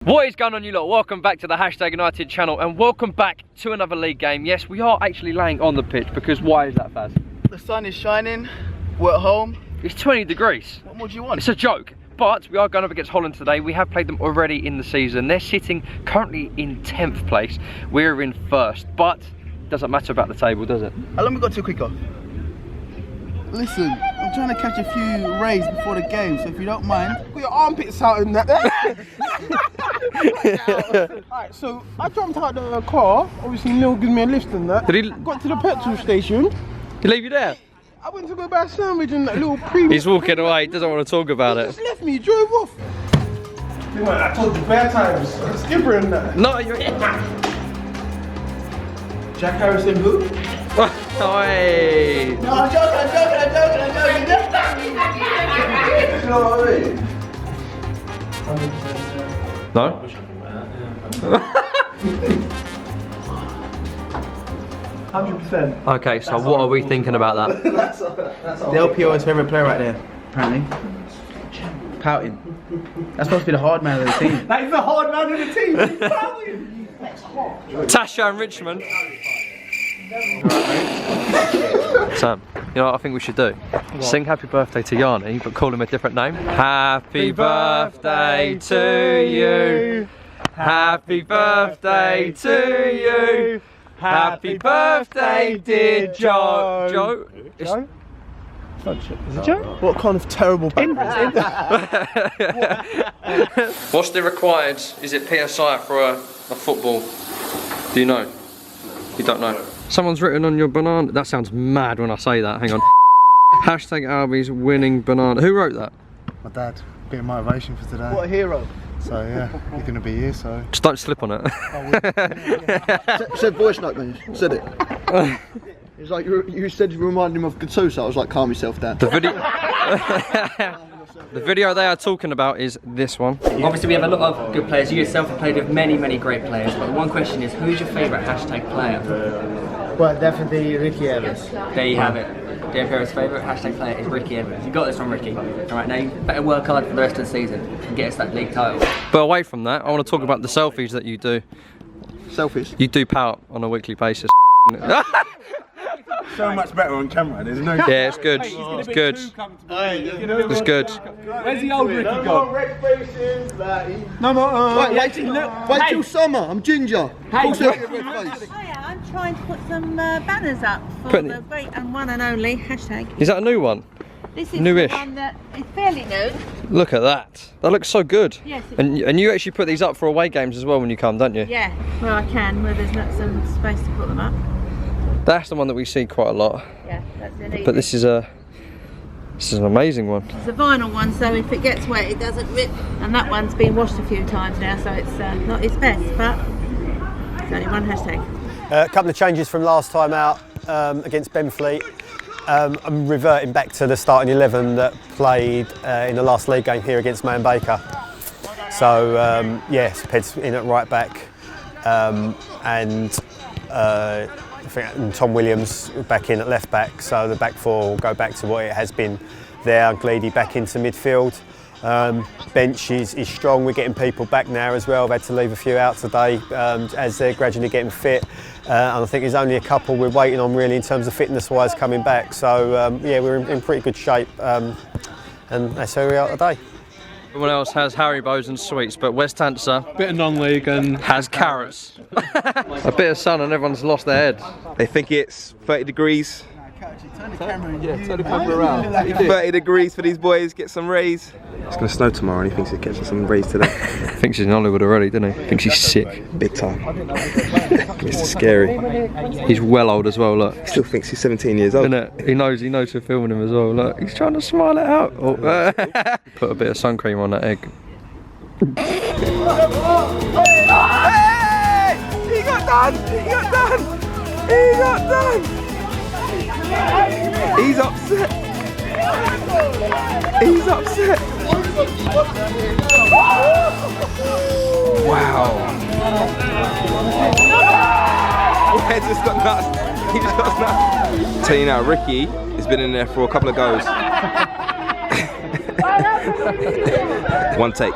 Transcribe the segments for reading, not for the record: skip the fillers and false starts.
What is going on, you lot? Welcome back to the Hashtag United channel and welcome back to another league game. Yes, we are actually laying on the pitch because why is that, Faz? The sun is shining, we're at home. It's 20 degrees. What more do you want? It's a joke. But we are going up against Holland today. We have played them already in the season. They're sitting currently in 10th place. We're in 1st, but it doesn't matter about the table, does it? How long we got till kick-off? Listen, I'm trying to catch a few rays before the game, so if you don't mind. Put your armpits out in that. Alright, so I jumped out the car. Obviously, Neil gives me a lift and that. Did he? Got to the petrol station. He leave you there? I went to go buy a sandwich and that little pre. He's walking away. He doesn't want to talk about it. Just left me. He drove off. I told you bare times. Skipper and that. No, you're. Jack Harrison who? Oi. No, I'm joking. You know what I mean? No? 100%. Okay, so what are we thinking about that? The LPO's favourite player right there, apparently. Pouting. That's supposed to be the hard man of the team. That is the hard man of the team. He's pouting. Tasha and Richmond. Sam, you know what I think we should do? What? Sing happy birthday to Yanni, but call him a different name. Happy birthday to you. Happy birthday to you. Happy birthday, dear Joe. Joe? Joe? Is it Joe? What kind of terrible What's the required? Is it PSI for a football? Do you know? You don't know. Someone's written on your banana. That sounds mad when I say that. Hang on. Hashtag Albie's winning banana. Who wrote that? My dad. Bit of motivation for today. What a hero. So yeah, you're gonna be here. So just don't slip on it. Said voice note, man. Said it. It's like you said you reminded him of Gattuso. I was like, calm yourself down. The video. The video they are talking about is this one. Obviously we have a lot of good players. You yourself have played with many great players, but one question is, who's your favourite hashtag player? well, definitely Ricky Evans. There you have it. Dear Pierre's favourite hashtag player is Ricky Evans. You got this from Ricky. Alright, now you better work hard for the rest of the season and get us that league title. But away from that, I want to talk about the selfies that you do. Selfies? You do pout on a weekly basis. So much better on camera. There's no. Yeah, it's good. It's good. It's good. Where's the old Ricky gone? Wait till summer. I'm ginger. Hiya, I'm trying to put some banners up for the great and one and only hashtag. Is that a new one? This is Newish. the one that is fairly new. Look at that. That looks so good. Yes. And you actually put these up for away games as well when you come, don't you? Yeah, well I can, where there's not some space to put them up. That's the one that we see quite a lot. Yeah, that's it. But this is an amazing one. It's a vinyl one, so if it gets wet, it doesn't rip. And that one's been washed a few times now, so it's not its best, but it's only one hashtag. A couple of changes from last time out against Benfleet. I'm reverting back to the starting 11 that played in the last league game here against Man Baker. So yes, Ped's in at right back, and I think Tom Williams back in at left back. So the back four will go back to what it has been there. Gleedy back into midfield. Bench is strong. We're getting people back now as well. I've had to leave a few out today as they're gradually getting fit. And I think there's only a couple we're waiting on really in terms of fitness-wise coming back. So yeah, we're in pretty good shape, and that's where we are today. Everyone else has Haribo's and sweets, but West Tanser, bit of non-league and has carrots. A bit of sun and everyone's lost their head. They think it's 30 degrees. Turn the camera turn the camera around. 30 degrees for these boys, get some rays. It's going to snow tomorrow and he thinks he's catching some rays today. Thinks he's in Hollywood already, doesn't he? Thinks he's sick. Big time. It's scary. He's well old as well, look. He still thinks he's 17 years old. Isn't it? He knows we're filming him as well, look. He's trying to smile it out. Oh, put a bit of sun cream on that egg. Hey! He got done! He got done! He got done! He's upset! He's upset! Wow! He just got nuts. He just got nuts. Tell you now, Ricky has been in there for a couple of goes. One take.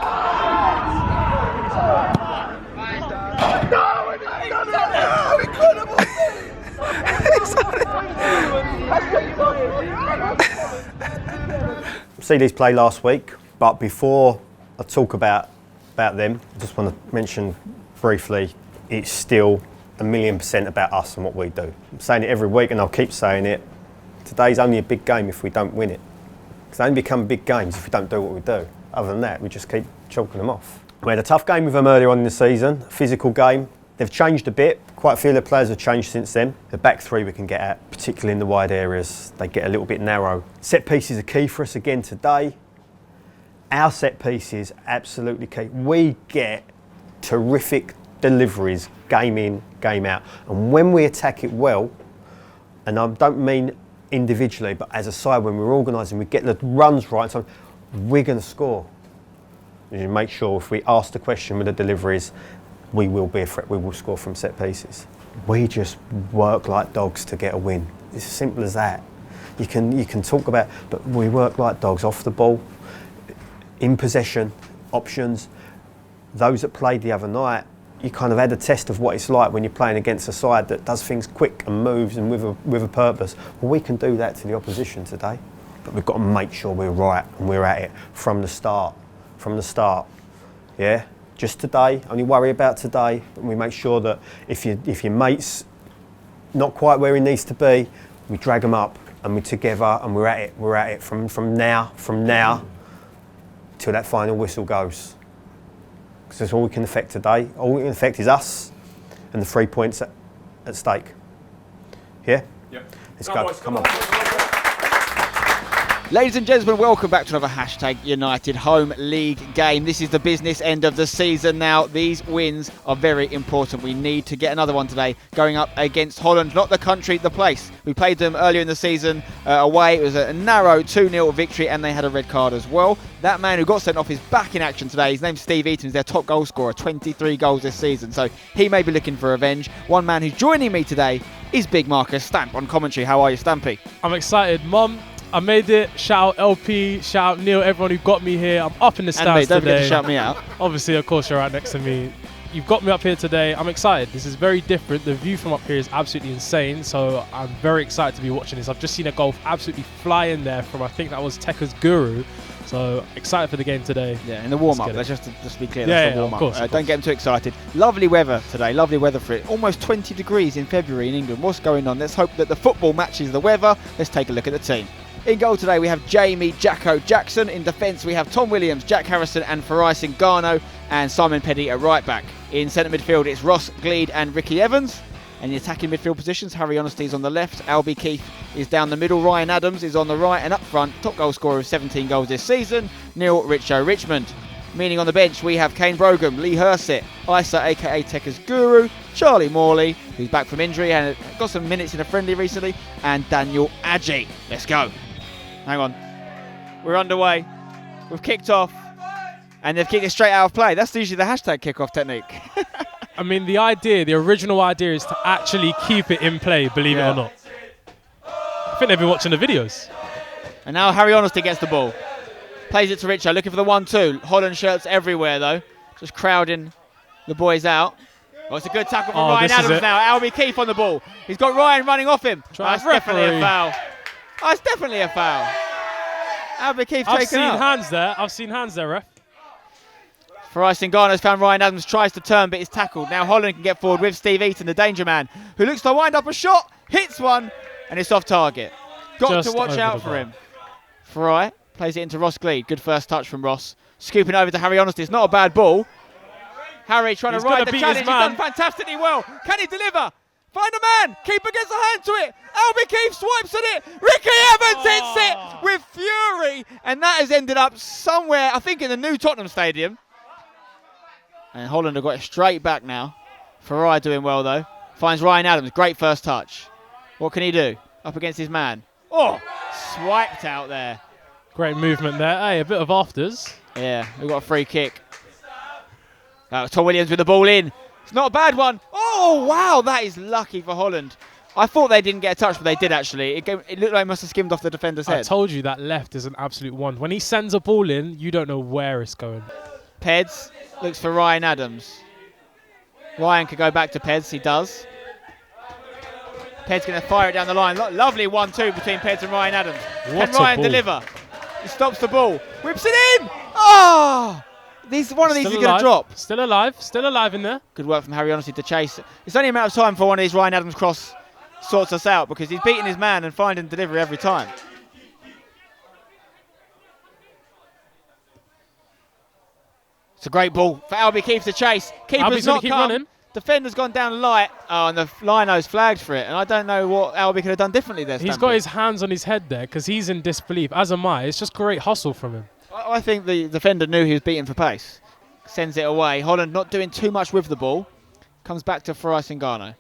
see these play last week, but before I talk about them, I just want to mention briefly, it's still 1,000,000% about us and what we do. I'm saying it every week and I'll keep saying it. Today's only a big game if we don't win it. Because they only become big games if we don't do what we do. Other than that, we just keep chalking them off. We had a tough game with them earlier on in the season, a physical game. They've changed a bit. Quite a few of the players have changed since then. The back three we can get at, particularly in the wide areas, they get a little bit narrow. Set pieces are key for us again today. Our set pieces, absolutely key. We get terrific deliveries, game in, game out. And when we attack it well, and I don't mean individually, but as a side, when we're organising, we get the runs right, so we're going to score. You make sure if we ask the question with the deliveries, we will be a threat, we will score from set pieces. We just work like dogs to get a win. It's as simple as that. You can talk about, but we work like dogs off the ball, in possession, options. Those that played the other night, you kind of had a test of what it's like when you're playing against a side that does things quick and moves and with a purpose. Well, we can do that to the opposition today, but we've got to make sure we're right and we're at it from the start. From the start, yeah. Just today, only worry about today, but we make sure that if your mate's not quite where he needs to be, we drag them up and we're together and we're at it from now till that final whistle goes. Because that's all we can affect today. All we can affect is us and the 3 points at stake. Yeah? Yep. Let's go. Come on. Ladies and gentlemen, welcome back to another #United Home League game. This is the business end of the season now. These wins are very important. We need to get another one today going up against Holland, not the country, the place. We played them earlier in the season away. It was a narrow 2-0 victory and they had a red card as well. That man who got sent off is back in action today. His name's Steve Eaton. He's their top goal scorer, 23 goals this season. So he may be looking for revenge. One man who's joining me today is Big Marcus Stamp on commentary. How are you, Stampy? I'm excited, Mum. I made it. Shout out LP, shout out Neil, everyone who got me here. I'm up in the stands don't today. forget to shout me out. Obviously, of course, you're right next to me. You've got me up here today. I'm excited. This is very different. The view from up here is absolutely insane. So I'm very excited to be watching this. I've just seen a goal absolutely fly in there from, I think that was Tekka's Guru. So excited for the game today. Yeah, in the warm-up. Let's just be clear. Yeah, that's the warm-up. of course. Don't get them too excited. Lovely weather today. Lovely weather for it. Almost 20 degrees in February in England. What's going on? Let's hope that the football matches the weather. Let's take a look at the team. In goal today we have Jamie Jacko Jackson. In defence we have Tom Williams, Jack Harrison and Farai Singano, and Simon Petty at right back. In centre midfield it's Ross Gleed and Ricky Evans. And the attacking midfield positions, Harry Honesty is on the left, Albie Keith is down the middle, Ryan Adams is on the right, and up front, top goal scorer with 17 goals this season, Neil Richo Richmond. Meaning on the bench we have Kane Brogan, Lee Hersett, Isa aka Tekka's Guru, Charlie Morley, who's back from injury and got some minutes in a friendly recently, and Daniel Adji. Let's go. Hang on, we're underway, we've kicked off and they've kicked it straight out of play. That's usually the hashtag kickoff technique. I mean, the original idea is to actually keep it in play, believe it or not. I think they've been watching the videos. And now Harry Honesty gets the ball, plays it to Richo, looking for the 1-2. Holland shirts everywhere though, just crowding the boys out. Oh, it's a good tackle from Ryan Adams now. Albie Keith on the ball, he's got Ryan running off him. That's definitely a foul. Oh, it's definitely a foul. Albie Keith taken out. I've seen hands there, ref. Farai Singano's found Ryan Adams, tries to turn, but is tackled. Now Holland can get forward with Steve Eaton, the danger man, who looks to wind up a shot, hits one, and it's off target. Got to watch out for him. Farai plays it into Ross Gleed. Good first touch from Ross. Scooping over to Harry Honesty. It's not a bad ball. Harry trying to ride the challenge. He's done fantastically well. Can he deliver? Find a man. Keeper gets a hand to it. Albie Keith swipes at it. Ricky Evans hits it with fury. And that has ended up somewhere, I think in the new Tottenham Stadium. And Holland have got it straight back now. Farai doing well though. Finds Ryan Adams. Great first touch. What can he do? Up against his man. Oh, swiped out there. Great movement there. Hey, a bit of afters. Yeah, we've got a free kick. Tom Williams with the ball in. It's not a bad one. Oh, wow, that is lucky for Holland. I thought they didn't get a touch, but they did actually. It looked like it must have skimmed off the defender's head. I told you that left is an absolute one. When he sends a ball in, you don't know where it's going. Peds looks for Ryan Adams. Ryan could go back to Peds, he does. Peds going to fire it down the line. Lovely 1-2 between Peds and Ryan Adams. Can Ryan deliver? He stops the ball. Whips it in. Oh! One of these is going to drop. Still alive in there. Good work from Harry Honesty to chase. It's only a matter of time for one of these Ryan Adams cross sorts us out because he's beating his man and finding delivery every time. It's a great ball for Albie Keefe to chase. Keeper's not come. Running. Defender's gone down light. Oh, and the lino's flagged for it. And I don't know what Albie could have done differently there. He's got his hands on his head there because he's in disbelief, as am I. It's just great hustle from him. I think the defender knew he was beaten for pace. Sends it away. Holland not doing too much with the ball. Comes back to Farai Singano.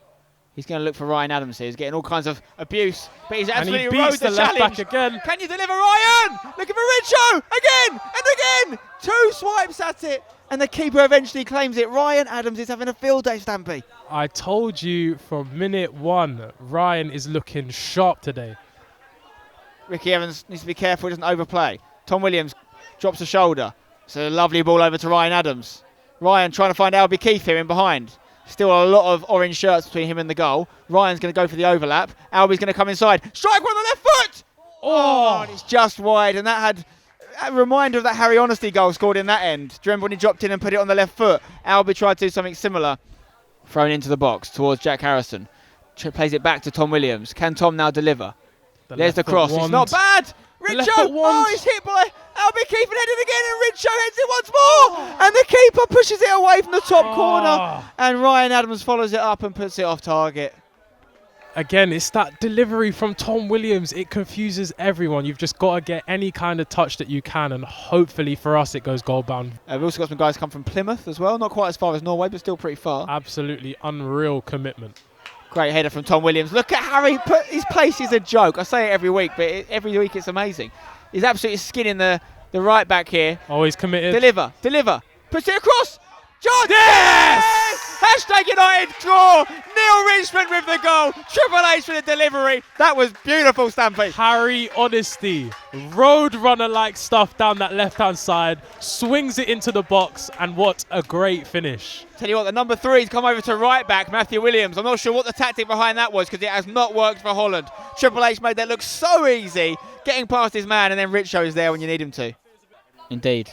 He's going to look for Ryan Adams here. He's getting all kinds of abuse, but he's absolutely rode the left challenge. back again. Can you deliver, Ryan? Looking for Richo again and again. 2 swipes at it, and the keeper eventually claims it. Ryan Adams is having a field day, Stampy. I told you from minute 1, Ryan is looking sharp today. Ricky Evans needs to be careful he doesn't overplay. Tom Williams drops a shoulder. It's a lovely ball over to Ryan Adams. Ryan trying to find Albie Keefe here in behind. Still a lot of orange shirts between him and the goal. Ryan's going to go for the overlap. Albie's going to come inside. Strike one on the left foot! Oh, and it's just wide. And that had a reminder of that Harry Honesty goal scored in that end. Do you remember when he dropped in and put it on the left foot? Albie tried to do something similar. Thrown into the box towards Jack Harrison. Plays it back to Tom Williams. Can Tom now deliver? There's the cross. It's not bad. Richo, oh, he's hit by Albie Keefe and headed again, and Richo heads it once more, and the keeper pushes it away from the top corner, and Ryan Adams follows it up and puts it off target. Again, it's that delivery from Tom Williams. It confuses everyone. You've just got to get any kind of touch that you can, and hopefully for us it goes goal bound. We've also got some guys come from Plymouth as well, not quite as far as Norway, but still pretty far. Absolutely unreal commitment. Great header from Tom Williams. Look at Harry. His pace is a joke. I say it every week, but every week it's amazing. He's absolutely skinning the right back here. Oh, he's committed. Deliver. Puts it across. John. Yes! Hashtag United draw. Neil Richmond with the goal. Triple H for the delivery. That was beautiful, Stampy. Harry Honesty. Road runner-like stuff down that left-hand side. Swings it into the box, and what a great finish. Tell you what, the number 3's come over to right back, Matthew Williams. I'm not sure what the tactic behind that was because it has not worked for Holland. Triple H made that look so easy, getting past his man, and then Richo is there when you need him to. Indeed.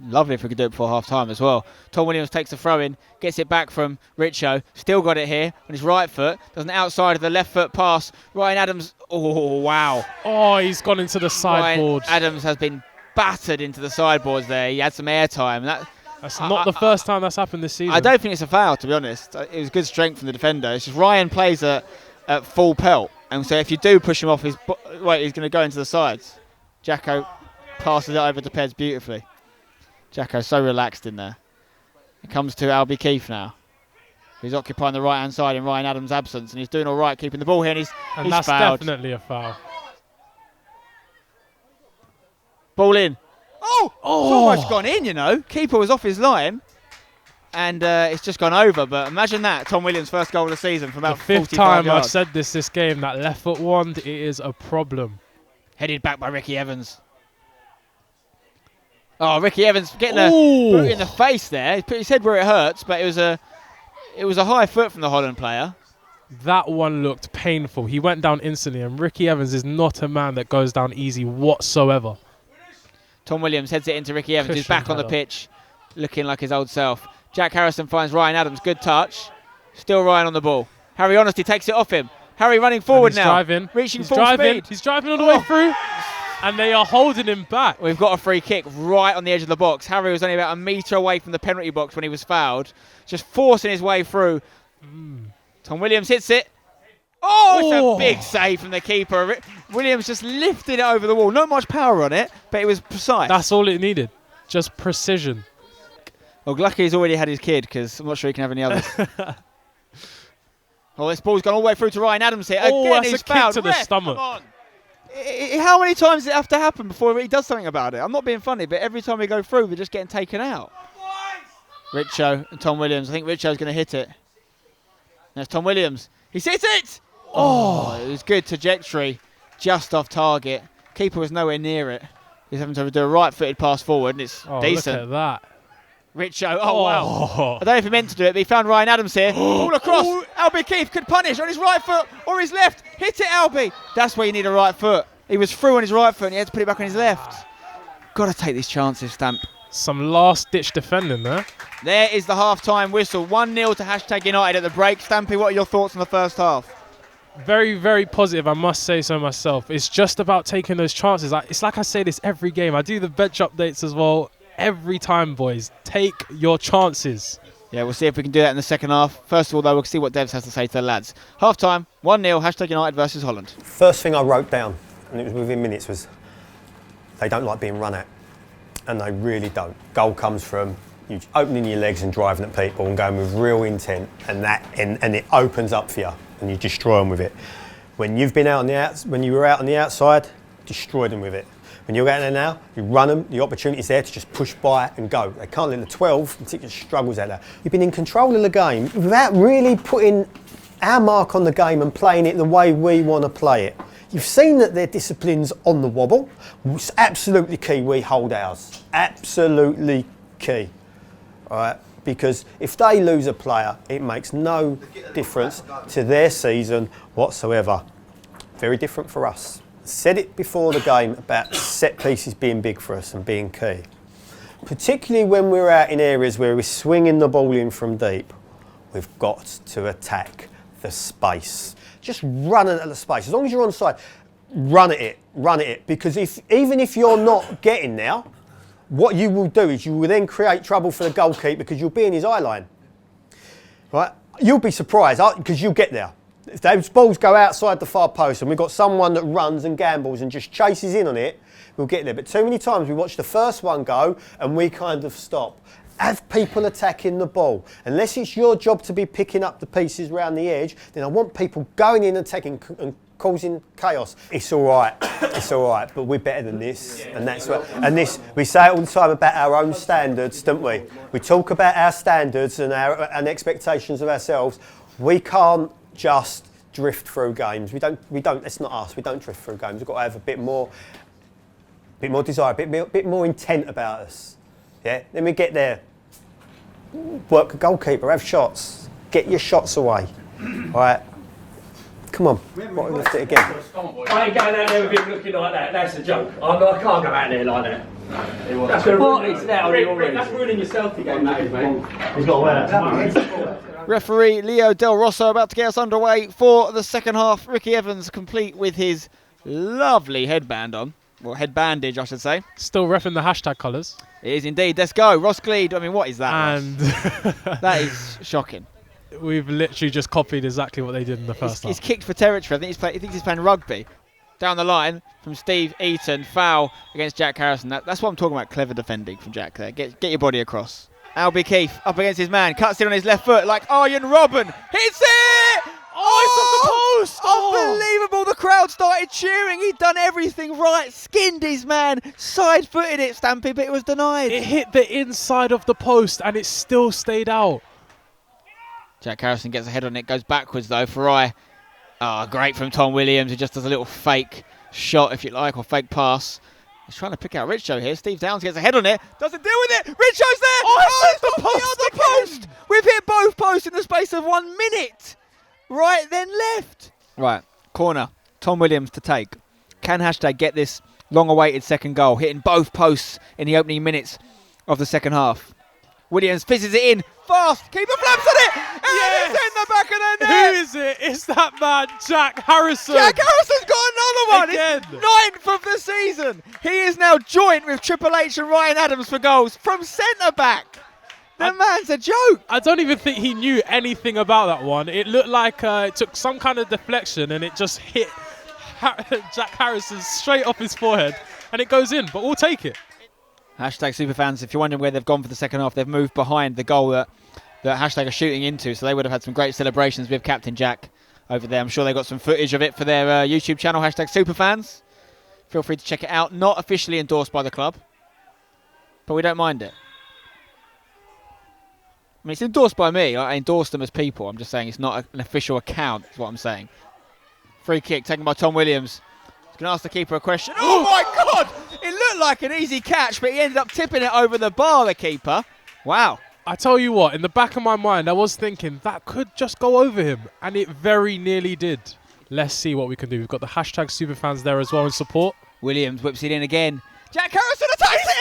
Lovely if we could do it before half-time as well. Tom Williams takes the throw-in, gets it back from Richo. Still got it here on his right foot. Does an outside of the left foot pass. Ryan Adams, oh, wow. Oh, he's gone into the sideboard. Ryan Adams has been battered into the sideboards there. He had some airtime. That's not the first time that's happened this season. I don't think it's a foul, to be honest. It was good strength from the defender. It's just Ryan plays at full pelt. And so if you do push him off his weight, he's going to go into the sides. Jacko passes it over to Pez beautifully. Jacko's so relaxed in there. It comes to Albie Keefe now. He's occupying the right-hand side in Ryan Adams' absence, and he's doing all right keeping the ball here, and he's that's fouled. Definitely a foul. Ball in. Oh! It's almost gone in, you know. Keeper was off his line, and it's just gone over. But imagine that, Tom Williams' first goal of the season from about 45 yards. The 5th time yards. I've said this game, that left foot wand, it is a problem. Headed back by Ricky Evans. Oh, Ricky Evans getting a boot in the face there. He put his head where it hurts, but it was a high foot from the Holland player. That one looked painful. He went down instantly, and Ricky Evans is not a man that goes down easy whatsoever. Tom Williams heads it into Ricky Evans, who's back on the pitch, looking like his old self. Jack Harrison finds Ryan Adams, good touch. Still Ryan on the ball. Harry Honesty takes it off him. Harry running forward now. Driving. Reaching full speed. He's driving all the way through. And they are holding him back. We've got a free kick right on the edge of the box. Harry was only about a metre away from the penalty box when he was fouled. Just forcing his way through. Tom Williams hits it. Oh, it's a big save from the keeper. Williams just lifted it over the wall. Not much power on it, but it was precise. That's all it needed. Just precision. Well, lucky he's already had his kid, because I'm not sure he can have any others. Oh, this ball's gone all the way through to Ryan Adams here. Again, that's he's a fouled. kick to the stomach. Come on. How many times does it have to happen before he does something about it? I'm not being funny, but every time we go through, we're just getting taken out. Richo and Tom Williams. I think Richo's going to hit it. There's Tom Williams. He hits it! Oh, it was good trajectory. Just off target. Keeper was nowhere near it. He's having to do a right-footed pass forward, and it's decent. Look at that. Richo, wow. I don't know if he meant to do it, but he found Ryan Adams here. All across. Albie Keefe could punish on his right foot or his left. Hit it, Albie. That's where you need a right foot. He was through on his right foot and he had to put it back on his left. got to take these chances, Stamp. Some last-ditch defending there. There is the half-time whistle. 1-0 to Hashtag United at the break. Stampy, what are your thoughts on the first half? Very, very positive, I must say so myself. It's just about taking those chances. It's like I say this every game. I do the bench updates as well. Every time, boys, take your chances. Yeah, we'll see if we can do that in the second half. First of all, though, we'll see what Devs has to say to the lads. Half-time, 1-0, Hashtag United versus Holland. First thing I wrote down, and it was within minutes, was they don't like being run at. And they really don't. Goal comes from you opening your legs and driving at people and going with real intent, and it opens up for you, and you destroy them with it. When you've been out on the when you were out on the outside, destroyed them with it. When you're out there now, you run them, the opportunity's there to just push by and go. They can't let the 12 particularly struggles out there. You've been in control of the game without really putting our mark on the game and playing it the way we want to play it. You've seen that their discipline's on the wobble. It's absolutely key we hold ours. Absolutely key. All right? Because if they lose a player, it makes no difference to their season whatsoever. Very different for us. Said it before the game about set pieces being big for us and being key. Particularly when we're out in areas where we're swinging the ball in from deep, we've got to attack the space. Just run at the space. As long as you're on side, run at it. Because even if you're not getting there, what you will do is you will then create trouble for the goalkeeper because you'll be in his eye line. Right? You'll be surprised because you'll get there. If those balls go outside the far post and we've got someone that runs and gambles and just chases in on it, we'll get there. But too many times we watch the first one go and we kind of stop. Have people attacking the ball. Unless it's your job to be picking up the pieces around the edge, then I want people going in and attacking and causing chaos. It's all right, but we're better than this, and that's what. And this, we say it all the time about our own standards, don't we? We talk about our standards and expectations of ourselves. We can't just drift through games. We don't. It's not us. We don't drift through games. We've got to have a bit more desire, a bit more intent about us. Yeah. Then we get there. Work a goalkeeper. Have shots. Get your shots away. All right. Come on. What, let's do it again. I ain't going out there with him looking like that. That's a joke. I can't go out there like that. That's ruining yourself again, that is, mate. He's got to wear that tomorrow. Referee Leo Del Rosso about to get us underway for the second half. Ricky Evans complete with his lovely headband on. Well, head bandage, I should say. Still reffing the hashtag colours. It is indeed. Let's go. Ross Gleed. I mean, what is that? And that is shocking. We've literally just copied exactly what they did in the first half. He's kicked for territory. He thinks he's playing rugby. Down the line from Steve Eaton. Foul against Jack Harrison. That's what I'm talking about. Clever defending from Jack there. Get your body across. Albie Keefe up against his man. Cuts in on his left foot like Arjen Robben. Hits it! Oh, it's off the post! Unbelievable. The crowd started cheering. He'd done everything right. Skinned his man. Side-footed it, Stampy, but it was denied. It hit the inside of the post and it still stayed out. Jack Harrison gets a head on it. Goes backwards, though, for Rai. Oh, great from Tom Williams, who just does a little fake shot, if you like, or fake pass. He's trying to pick out Richo here. Steve Downs gets a head on it. Doesn't deal with it. Richo's there. Oh, it's the other post. We've hit both posts in the space of 1 minute. Right, then left. Right, corner. Tom Williams to take. Can hashtag get this long-awaited second goal, hitting both posts in the opening minutes of the second half. Williams fizzes it in. Fast. Keeper flaps on it. And yes. It's in the back of the net. Who is it? It's that man, Jack Harrison. Jack Harrison's got another one. Again. It's 9th of the season. He is now joint with Triple H and Ryan Adams for goals from centre-back. The man's a joke. I don't even think he knew anything about that one. It looked like it took some kind of deflection and it just hit Jack Harrison straight off his forehead and it goes in, but we'll take it. Hashtag Superfans, if you're wondering where they've gone for the second half, they've moved behind the goal that hashtag are shooting into, so they would have had some great celebrations with Captain Jack over there. I'm sure they got some footage of it for their YouTube channel, hashtag Superfans. Feel free to check it out. Not officially endorsed by the club, but we don't mind it. I mean, it's endorsed by me. I endorse them as people. I'm just saying it's not an official account, is what I'm saying. Free kick taken by Tom Williams. He's going to ask the keeper a question. Oh, my God! It looked like an easy catch, but he ended up tipping it over the bar, the keeper. Wow. I tell you what, in the back of my mind, I was thinking that could just go over him, and it very nearly did. Let's see what we can do. We've got the hashtag Superfans there as well in support. Williams whips it in again. Jack Harrison attacks it!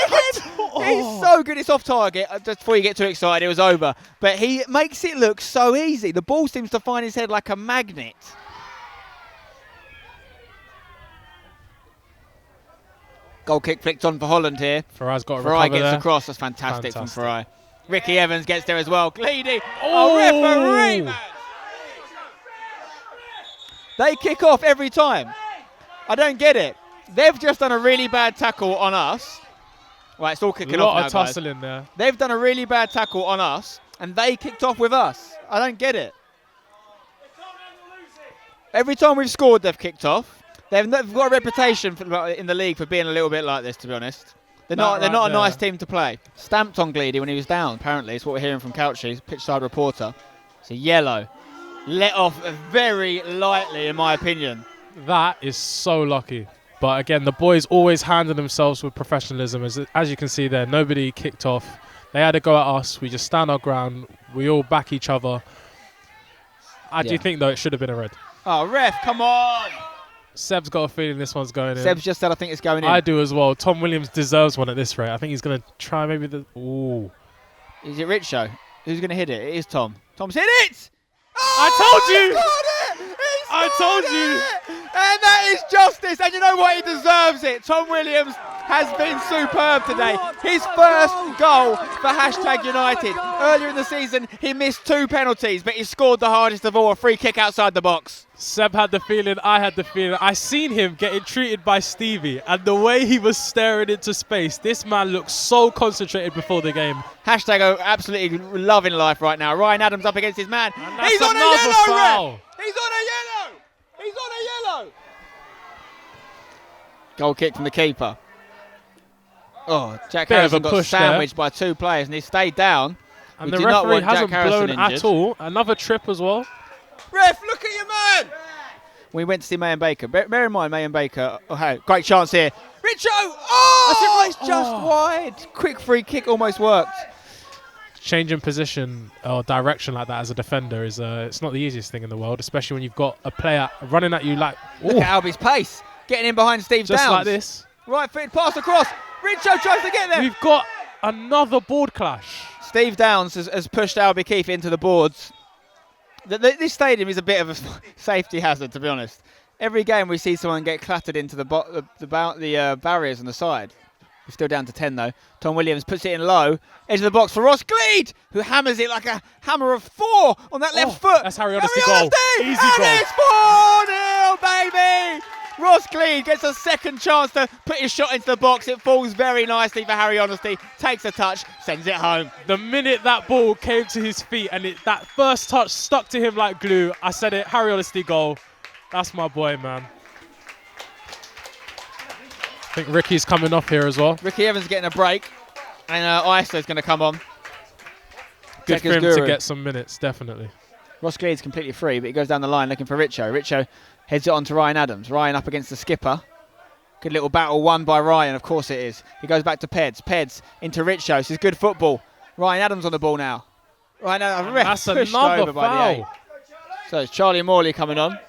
He's so good, it's off target. Just before you get too excited, it was over. But he makes it look so easy. The ball seems to find his head like a magnet. Goal kick flicked on for Holland here. Farai's got a Farai gets there. across. That's fantastic from Farai. Ricky Evans gets there as well. Gleedy. Oh, referee, man. They kick off every time. I don't get it. They've just done a really bad tackle on us. Right, it's all kicking off now, A lot of tussling guys. there. They've done a really bad tackle on us, and they kicked off with us. I don't get it. Every time we've scored, they've kicked off. They've got a reputation in the league for being a little bit like this, to be honest. They're not a nice team to play. Stamped on Gleedy when he was down, apparently. It's what we're hearing from Couchy, pitchside reporter. It's a yellow. Let off very lightly, in my opinion. That is so lucky. But again, the boys always handle themselves with professionalism. As you can see there, nobody kicked off. They had to go at us. We just stand our ground. We all back each other. I do think, though, it should have been a red. Oh, ref, come on! Seb's got a feeling this one's going in. Seb's just said I think it's going in. I do as well. Tom Williams deserves one at this rate. I think he's going to try maybe the... Ooh. Is it Richo? Who's going to hit it? It is Tom. Tom's hit it! Oh, I told you! I told you! And that is justice. And you know what? He deserves it. Tom Williams has been superb today. His first goal for #United. Earlier in the season, he missed 2 penalties, but he scored the hardest of all, a free kick outside the box. Seb had the feeling, I had the feeling. I seen him getting treated by Stevie, and the way he was staring into space, this man looked so concentrated before the game. # absolutely loving life right now. Ryan Adams up against his man. He's on a another yellow, foul. ref! He's on a yellow! He's on a yellow! Goal kick from the keeper. Oh, Jack Harrison got sandwiched by 2 players, and he stayed down. And the referee hasn't blown at all. Another trip as well. Ref, look at your man! We went to see May and Baker. Bear in mind, May and Baker. Oh, hey, great chance here. Richo! Oh! It's just wide. Quick free kick almost worked. Changing position or direction like that as a defender is it's not the easiest thing in the world, especially when you've got a player running at you like... Look at Albie's pace. Getting in behind Steve Downs. Just like this. Right foot pass across. Richo tries to get there. We've got another board clash. Steve Downs has pushed Albie Keefe into the boards. This stadium is a bit of a safety hazard, to be honest. Every game we see someone get clattered into the barriers on the side. We're still down to 10 though. Tom Williams puts it in low. Edge of the box for Ross Gleed, who hammers it like a hammer of 4 on that left foot. That's Harry Honesty goal. Easy and goal. It's 4-0, baby! Ross Gleed gets a second chance to put his shot into the box. It falls very nicely for Harry Honesty. Takes a touch, sends it home. The minute that ball came to his feet and that first touch stuck to him like glue, I said it, Harry Honesty goal. That's my boy, man. I think Ricky's coming off here as well. Ricky Evans getting a break, and Isla's going to come on. Good for him to get some minutes, definitely. Ross Gleed's completely free, but he goes down the line looking for Richo. Richo heads it on to Ryan Adams. Ryan up against the skipper. Good little battle won by Ryan, of course it is. He goes back to Peds. Peds into Richo. This is good football. Ryan Adams on the ball now. Ryan Adams, that's pushed another over by foul. the 8. So it's Charlie Morley coming on.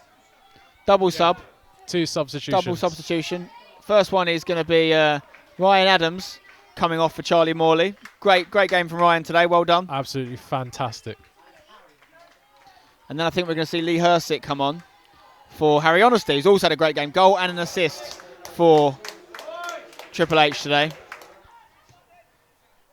Double sub. 2 substitutions. Double substitution. First one is going to be Ryan Adams coming off for Charlie Morley. Great game from Ryan today. Well done. Absolutely fantastic. And then I think we're going to see Lee Hersick come on for Harry Honesty, who's also had a great game. Goal and an assist for Triple H today.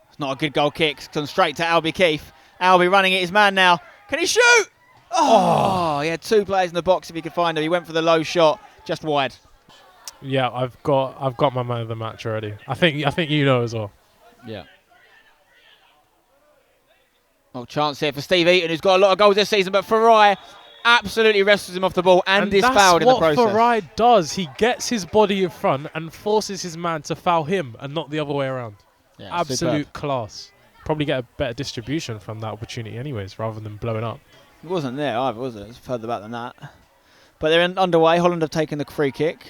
It's not a good goal kick. It's gone straight to Albie Keefe. Albie running at his man now. Can he shoot? Oh, he had 2 players in the box if he could find them. He went for the low shot, just wide. Yeah, I've got my man of the match already. I think you know as well. Yeah. Well, chance here for Steve Eaton, who's got a lot of goals this season, but Farai absolutely wrestles him off the ball and is fouled in the process. That's what Farai does. He gets his body in front and forces his man to foul him and not the other way around. Yeah, absolute superb. Class. Probably get a better distribution from that opportunity anyways, rather than blowing up. It wasn't there either, was it? It's further back than that. But they're underway. Holland have taken the free kick.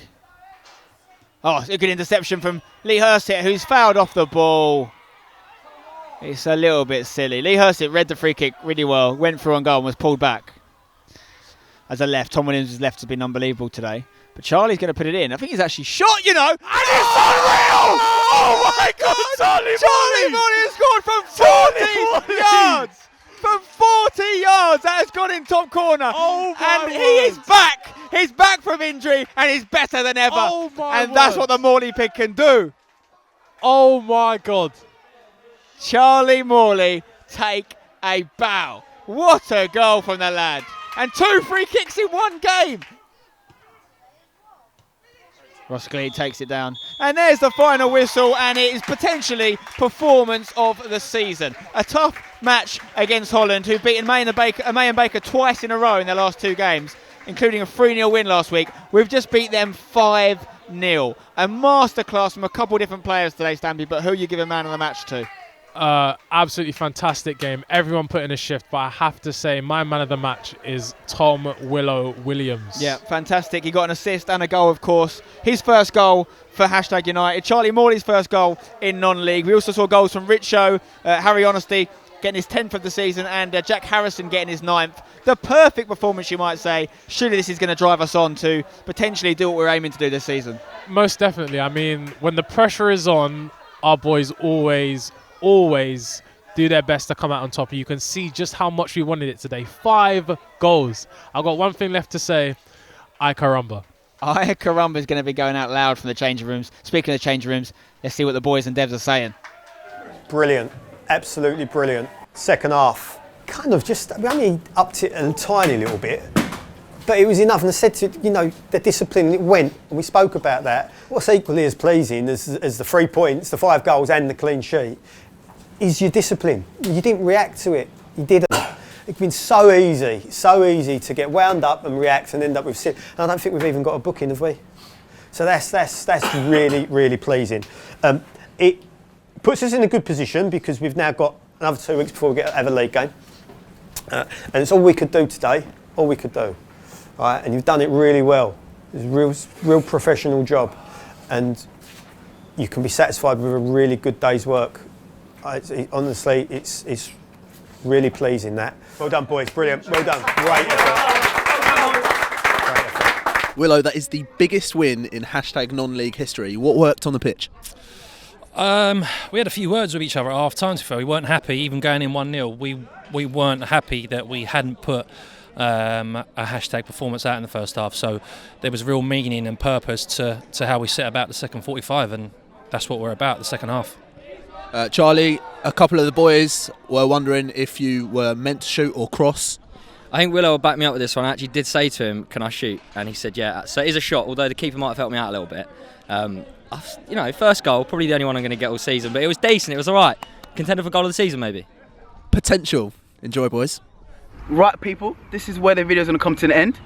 Oh, it's a good interception from Lee Hersitt, who's fouled off the ball. It's a little bit silly. Lee Hersitt read the free kick really well, went through on goal and was pulled back. As a left, Tom Williams' left has been unbelievable today. But Charlie's going to put it in. I think he's actually shot, you know. And it's unreal! Oh my God, Charlie Morley has scored from 40 yards! From 40 yards, that has gone in top corner. Oh my and he is back. He's back from injury and he's better than ever. Oh my and that's what the Morley pig can do. Oh my God. Charlie Morley, take a bow. What a goal from the lad. And 2 free kicks in one game. Ross Glee takes it down. And there's the final whistle, and it is potentially performance of the season. A tough match against Holland, who've beaten May and Baker twice in a row in their last 2 games, including a 3-0 win last week. We've just beat them 5-0. A masterclass from a couple of different players today, Stampy, but who you give a man of the match to? Absolutely fantastic game. Everyone put in a shift, but I have to say my man of the match is Tom Willow Williams. Yeah, fantastic. He got an assist and a goal, of course. His first goal for #United. Charlie Morley's first goal in non-league. We also saw goals from Richo, Harry Honesty getting his 10th of the season, and Jack Harrison getting his 9th. The perfect performance, you might say. Surely this is going to drive us on to potentially do what we're aiming to do this season. Most definitely. I mean, when the pressure is on, our boys always do their best to come out on top. You can see just how much we wanted it today. 5 goals. I've got one thing left to say. Ay caramba. Ay caramba is going to be going out loud from the changing rooms. Speaking of the changing rooms, let's see what the boys and Devs are saying. Brilliant. Absolutely brilliant. Second half, kind of just, we only upped it a tiny little bit, but it was enough. And I said to you know, the discipline, it went, and we spoke about that. What's equally as pleasing as the 3 points, the 5 goals and the clean sheet, is your discipline. You didn't react to it. You didn't. It's been so easy to get wound up and react and end up with sit. And I don't think we've even got a booking, have we? So that's really pleasing. It puts us in a good position because we've now got another 2 weeks before we have a league game, and it's all we could do today. All we could do, right? And you've done it really well. It's a real professional job, and you can be satisfied with a really good day's work. Honestly, it's really pleasing that. Well done, boys. Brilliant. Well done. Great effort. Willow, that is the biggest win in #non-league history. What worked on the pitch? We had a few words with each other at half time. We weren't happy, even going in 1-0. We weren't happy that we hadn't put a #performance out in the first half. So there was real meaning and purpose to how we set about the second 45, and that's what we're about, the second half. Charlie, a couple of the boys were wondering if you were meant to shoot or cross. I think Willow will back me up with this one. I actually did say to him, can I shoot? And he said, yeah. So it is a shot, although the keeper might have helped me out a little bit. You know, first goal, probably the only one I'm going to get all season, but it was decent, it was all right. Contender for goal of the season, maybe. Potential. Enjoy, boys. Right, people, this is where the video's going to come to an end.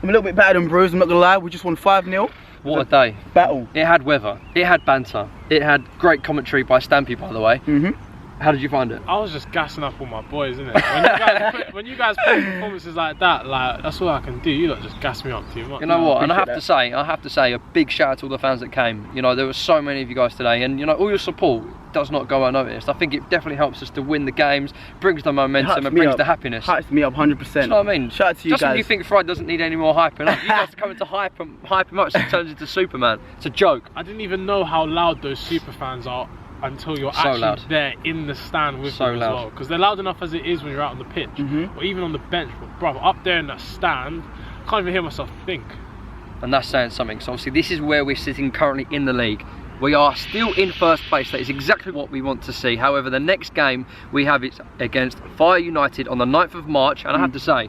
I'm a little bit battered and bruised, I'm not going to lie. We just won 5-0. What a day. Battle. It had weather, it had banter, it had great commentary by Stampy, by the way. How did you find it? I was just gassing up all my boys, innit? When you guys play performances like that, like that's all I can do. You lot just gas me up too much. You know what? And I have to say, a big shout out to all the fans that came. You know, there were so many of you guys today, and you know, all your support does not go unnoticed. I think it definitely helps us to win the games, brings the momentum, and brings the happiness. Hypes me up 100%. Do you know what I mean? Shout out to you just guys. When you think Friday doesn't need any more hyping up, you guys are coming to hype him up, so he turns into Superman. It's a joke. I didn't even know how loud those super fans are until you're So actually loud. there in the stand with them as well. Because they're loud enough as it is when you're out on the pitch, or even on the bench. But brother, up there in that stand, I can't even hear myself think. And that's saying something. So obviously this is where we're sitting currently in the league. We are still in first place. That is exactly what we want to see. However, the next game we have is against Fire United on the 9th of March, and I have to say,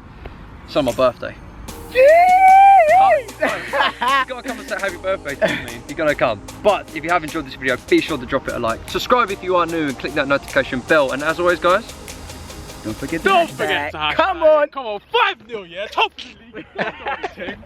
it's on my birthday. You gotta come and say happy birthday to me. You gotta come. But if you have enjoyed this video, be sure to drop it a like. Subscribe if you are new and click that notification bell. And as always, guys, don't forget to hashtag. Come on, 5-0, yeah, top of the league.